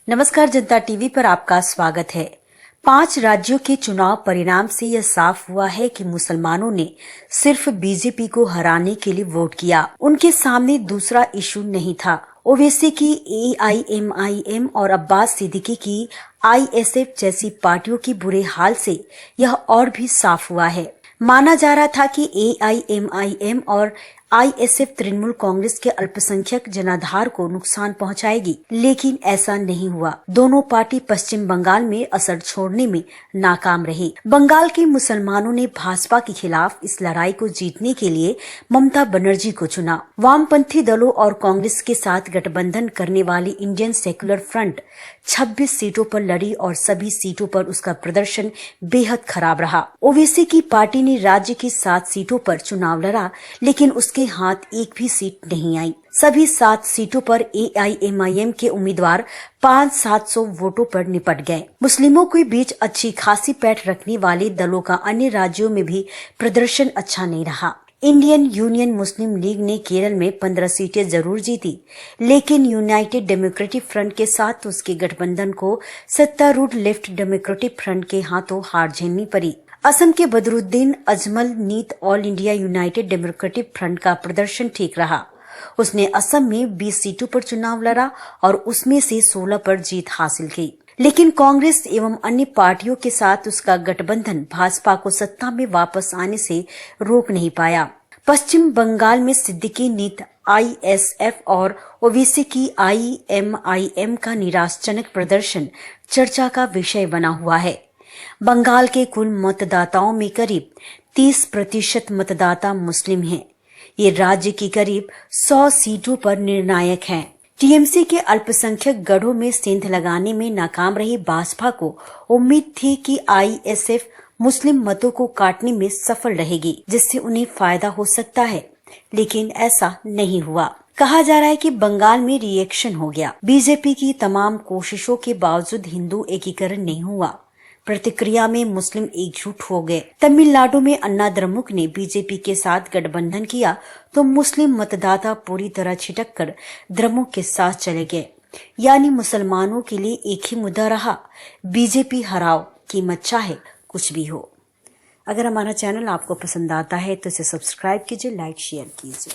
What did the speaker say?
नमस्कार, जनता टीवी पर आपका स्वागत है। 5 राज्यों के चुनाव परिणाम से यह साफ हुआ है कि मुसलमानों ने सिर्फ बीजेपी को हराने के लिए वोट किया। उनके सामने दूसरा इशू नहीं था। ओवैसी की AIMIM और अब्बास सिद्दीकी की ISF जैसी पार्टियों की बुरे हाल से यह और भी साफ हुआ है। माना जा रहा था कि AIMIM और ISF तृणमूल कांग्रेस के अल्पसंख्यक जनाधार को नुकसान पहुंचाएगी, लेकिन ऐसा नहीं हुआ। दोनों पार्टी पश्चिम बंगाल में असर छोड़ने में नाकाम रही। बंगाल के मुसलमानों ने भाजपा के खिलाफ इस लड़ाई को जीतने के लिए ममता बनर्जी को चुना। वामपंथी दलों और कांग्रेस के साथ गठबंधन करने वाली इंडियन सेक्युलर फ्रंट 26 सीटों पर लड़ी और सभी सीटों पर उसका प्रदर्शन बेहद खराब रहा। ओवैसी की पार्टी ने राज्य की 7 सीटों पर चुनाव लड़ा, लेकिन उसके हाथ एक भी सीट नहीं आई। सभी 7 सीटों पर AIMIM के उम्मीदवार 500-700 वोटों पर निपट गए। मुस्लिमों के बीच अच्छी खासी पैठ रखने वाले दलों का अन्य राज्यों में भी प्रदर्शन अच्छा नहीं रहा। इंडियन यूनियन मुस्लिम लीग ने केरल में 15 सीटें जरूर जीती, लेकिन यूनाइटेड डेमोक्रेटिक फ्रंट के साथ उसके गठबंधन को सत्तारूढ़ लेफ्ट डेमोक्रेटिक फ्रंट के हाथों हार झेलनी पड़ी। असम के बदरुद्दीन अजमल नीत all India United democratic front का प्रदर्शन ठीक रहा। उसने असम में 20 सीटों पर चुनाव लड़ा और उसमें से 16 पर जीत हासिल की, लेकिन कांग्रेस एवं अन्य पार्टियों के साथ उसका गठबंधन भाजपा को सत्ता में वापस आने से रोक नहीं पाया। पश्चिम बंगाल में सिद्दीकी नीत ISF और ओवैसी की IMIM का निराशाजनक प्रदर्शन चर्चा का विषय बना हुआ है। बंगाल के कुल मतदाताओं में करीब 30% मतदाता मुस्लिम हैं। ये राज्य की करीब 100 सीटों पर निर्णायक हैं। TMC के अल्पसंख्यक गढ़ों में सेंध लगाने में नाकाम रही भाजपा को उम्मीद थी कि ISF मुस्लिम मतों को काटने में सफल रहेगी, जिससे उन्हें फायदा हो सकता है, लेकिन ऐसा नहीं हुआ। कहा जा रहा है कि बंगाल में रिएक्शन हो गया। बीजेपी की तमाम कोशिशों के बावजूद हिंदू एकीकरण नहीं हुआ। प्रतिक्रिया में मुस्लिम एकजुट हो गए। तमिलनाडु में अन्ना द्रमुक ने बीजेपी के साथ गठबंधन किया तो मुस्लिम मतदाता पूरी तरह छिटक कर द्रमुक के साथ चले गए। यानी मुसलमानों के लिए एक ही मुद्दा रहा, बीजेपी हराओ, कीमत चाहे कुछ भी हो। अगर हमारा चैनल आपको पसंद आता है तो इसे सब्सक्राइब कीजिए, लाइक शेयर कीजिए।